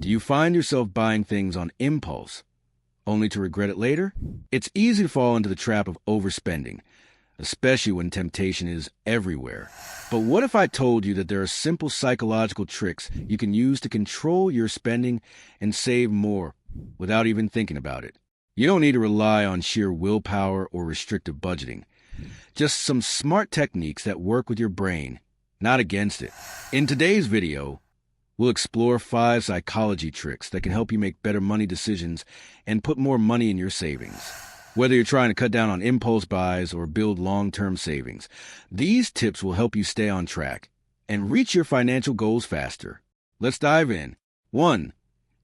Do you find yourself buying things on impulse, only to regret it later? It's easy to fall into the trap of overspending, especially when temptation is everywhere. But what if I told you that there are simple psychological tricks you can use to control your spending and save more without even thinking about it? You don't need to rely on sheer willpower or restrictive budgeting. Just some smart techniques that work with your brain, not against it. In today's video, we'll explore 5 psychology tricks that can help you make better money decisions and put more money in your savings. Whether you're trying to cut down on impulse buys or build long-term savings, these tips will help you stay on track and reach your financial goals faster. Let's dive in. 1.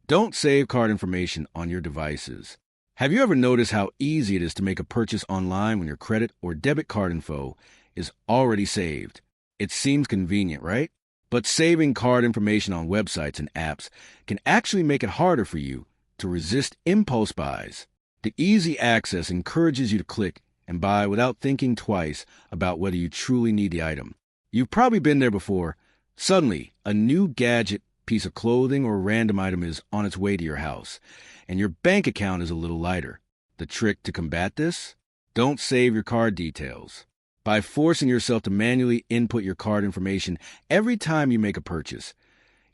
Don't save card information on your devices. Have you ever noticed how easy it is to make a purchase online when your credit or debit card info is already saved? It seems convenient, right? But saving card information on websites and apps can actually make it harder for you to resist impulse buys. The easy access encourages you to click and buy without thinking twice about whether you truly need the item. You've probably been there before. Suddenly, a new gadget, piece of clothing, or random item is on its way to your house, and your bank account is a little lighter. The trick to combat this? Don't save your card details. By forcing yourself to manually input your card information every time you make a purchase,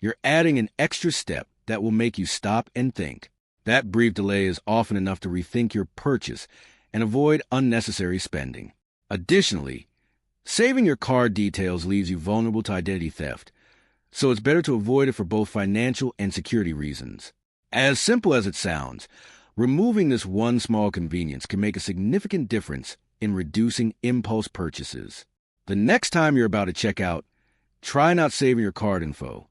you're adding an extra step that will make you stop and think. That brief delay is often enough to rethink your purchase and avoid unnecessary spending. Additionally, saving your card details leaves you vulnerable to identity theft, so it's better to avoid it for both financial and security reasons. As simple as it sounds, removing this one small convenience can make a significant difference in reducing impulse purchases. The next time you're about to check out, try not saving your card info.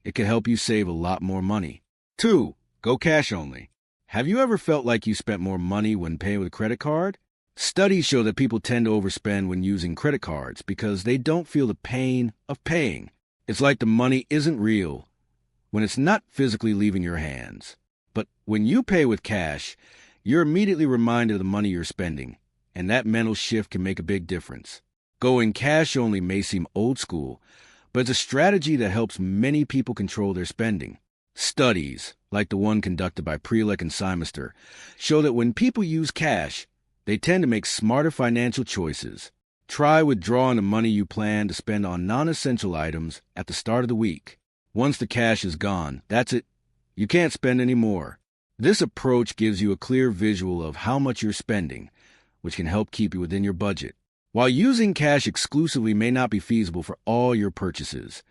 It can help you save a lot more money. 2. Go cash only. Have you ever felt like you spent more money when paying with a credit card? Studies show that people tend to overspend when using credit cards because they don't feel the pain of paying. It's like the money isn't real when it's not physically leaving your hands. But when you pay with cash, you're immediately reminded of the money you're spending, and that mental shift can make a big difference. Going cash only may seem old school, but it's a strategy that helps many people control their spending. Studies, like the one conducted by Prelek and Simester, show that when people use cash, they tend to make smarter financial choices. Try withdrawing the money you plan to spend on non-essential items at the start of the week. Once the cash is gone, that's it. You can't spend any more. This approach gives you a clear visual of how much you're spending, which can help keep you within your budget. While using cash exclusively may not be feasible for all your purchases,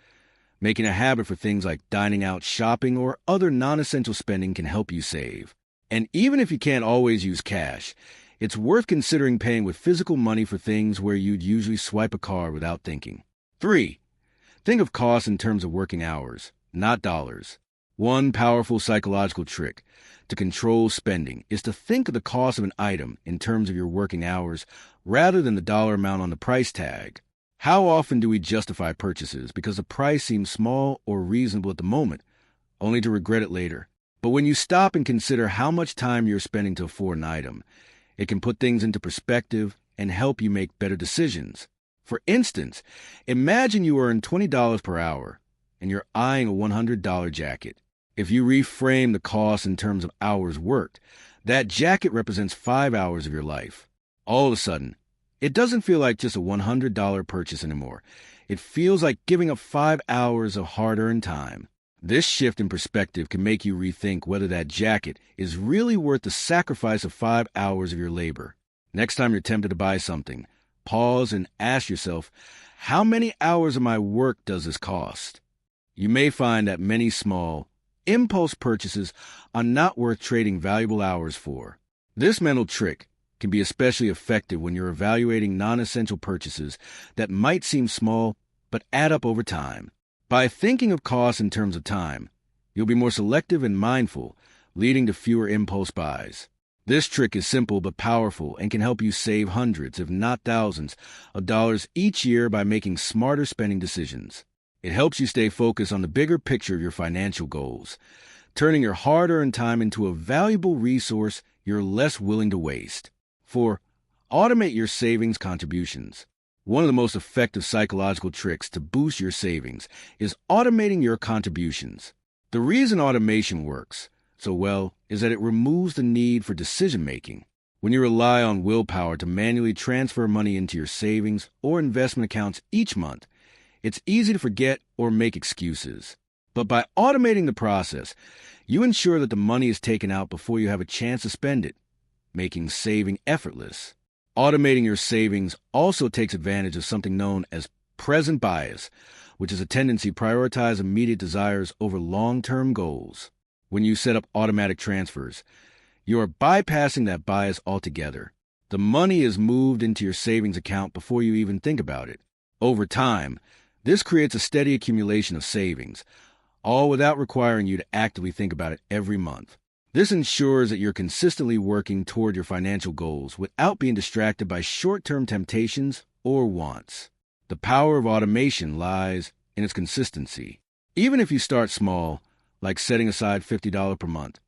making a habit for things like dining out, shopping, or other non-essential spending can help you save. And even if you can't always use cash, it's worth considering paying with physical money for things where you'd usually swipe a card without thinking. 3. Think of costs in terms of working hours, not dollars. One powerful psychological trick to control spending is to think of the cost of an item in terms of your working hours rather than the dollar amount on the price tag. How often do we justify purchases because the price seems small or reasonable at the moment, only to regret it later? But when you stop and consider how much time you're spending to afford an item, it can put things into perspective and help you make better decisions. For instance, imagine you earn $20 per hour and you're eyeing a $100 jacket. If you reframe the cost in terms of hours worked, that jacket represents 5 hours of your life. All of a sudden, it doesn't feel like just a $100 purchase anymore. It feels like giving up 5 hours of hard-earned time. This shift in perspective can make you rethink whether that jacket is really worth the sacrifice of 5 hours of your labor. Next time you're tempted to buy something, pause and ask yourself, how many hours of my work does this cost? You may find that many small, impulse purchases are not worth trading valuable hours for. This mental trick can be especially effective when you're evaluating non-essential purchases that might seem small but add up over time. By thinking of costs in terms of time, you'll be more selective and mindful, leading to fewer impulse buys. This trick is simple but powerful and can help you save hundreds, if not thousands, of dollars each year by making smarter spending decisions. It helps you stay focused on the bigger picture of your financial goals, turning your hard-earned time into a valuable resource you're less willing to waste. 4. Automate your savings contributions. One of the most effective psychological tricks to boost your savings is automating your contributions. The reason automation works so well is that it removes the need for decision-making. When you rely on willpower to manually transfer money into your savings or investment accounts each month, it's easy to forget or make excuses. But by automating the process, you ensure that the money is taken out before you have a chance to spend it, making saving effortless. Automating your savings also takes advantage of something known as present bias, which is a tendency to prioritize immediate desires over long-term goals. When you set up automatic transfers, you are bypassing that bias altogether. The money is moved into your savings account before you even think about it. Over time, this creates a steady accumulation of savings, all without requiring you to actively think about it every month. This ensures that you're consistently working toward your financial goals without being distracted by short-term temptations or wants. The power of automation lies in its consistency. Even if you start small, like setting aside $50 per month,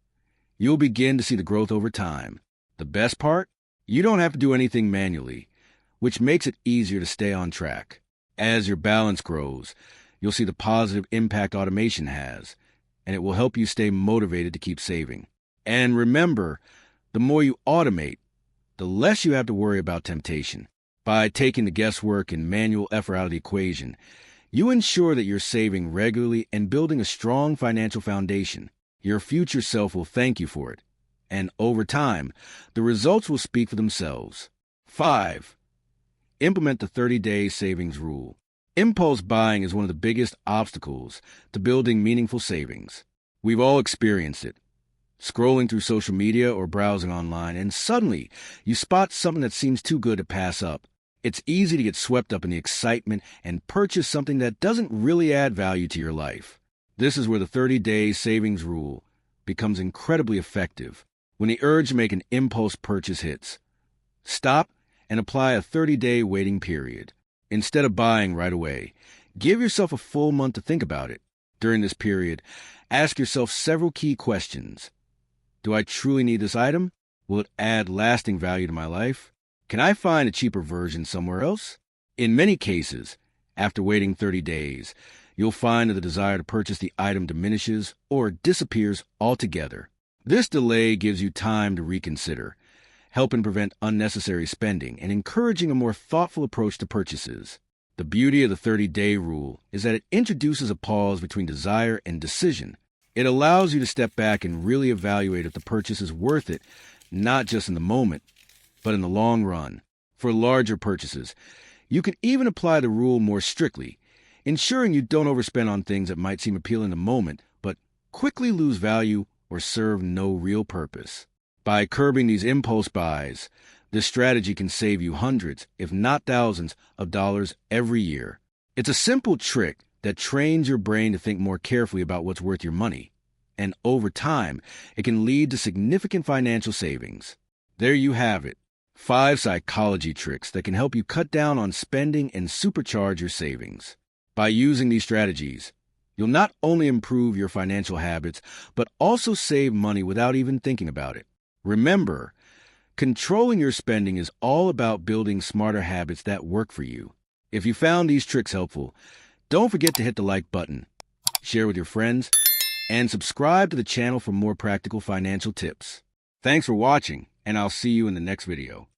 you'll begin to see the growth over time. The best part? You don't have to do anything manually, which makes it easier to stay on track. As your balance grows, you'll see the positive impact automation has, and it will help you stay motivated to keep saving. And remember, the more you automate, the less you have to worry about temptation. By taking the guesswork and manual effort out of the equation, you ensure that you're saving regularly and building a strong financial foundation. Your future self will thank you for it, and over time, the results will speak for themselves. 5. Implement the 30-day savings rule. Impulse buying is one of the biggest obstacles to building meaningful savings. We've all experienced it. Scrolling through social media or browsing online, and suddenly you spot something that seems too good to pass up. It's easy to get swept up in the excitement and purchase something that doesn't really add value to your life. This is where the 30-day savings rule becomes incredibly effective. When the urge to make an impulse purchase hits, stop and apply a 30-day waiting period. Instead of buying right away, give yourself a full month to think about it. During this period, ask yourself several key questions. Do I truly need this item? Will it add lasting value to my life? Can I find a cheaper version somewhere else? In many cases, after waiting 30 days, you'll find that the desire to purchase the item diminishes or disappears altogether. This delay gives you time to reconsider, helping prevent unnecessary spending and encouraging a more thoughtful approach to purchases. The beauty of the 30-day rule is that it introduces a pause between desire and decision. It allows you to step back and really evaluate if the purchase is worth it, not just in the moment, but in the long run. For larger purchases, you can even apply the rule more strictly, ensuring you don't overspend on things that might seem appealing in the moment, but quickly lose value or serve no real purpose. By curbing these impulse buys, this strategy can save you hundreds, if not thousands, of dollars every year. It's a simple trick that trains your brain to think more carefully about what's worth your money. And over time, it can lead to significant financial savings. There you have it. 5 psychology tricks that can help you cut down on spending and supercharge your savings. By using these strategies, you'll not only improve your financial habits, but also save money without even thinking about it. Remember, controlling your spending is all about building smarter habits that work for you. If you found these tricks helpful, don't forget to hit the like button, share with your friends, and subscribe to the channel for more practical financial tips. Thanks for watching, and I'll see you in the next video.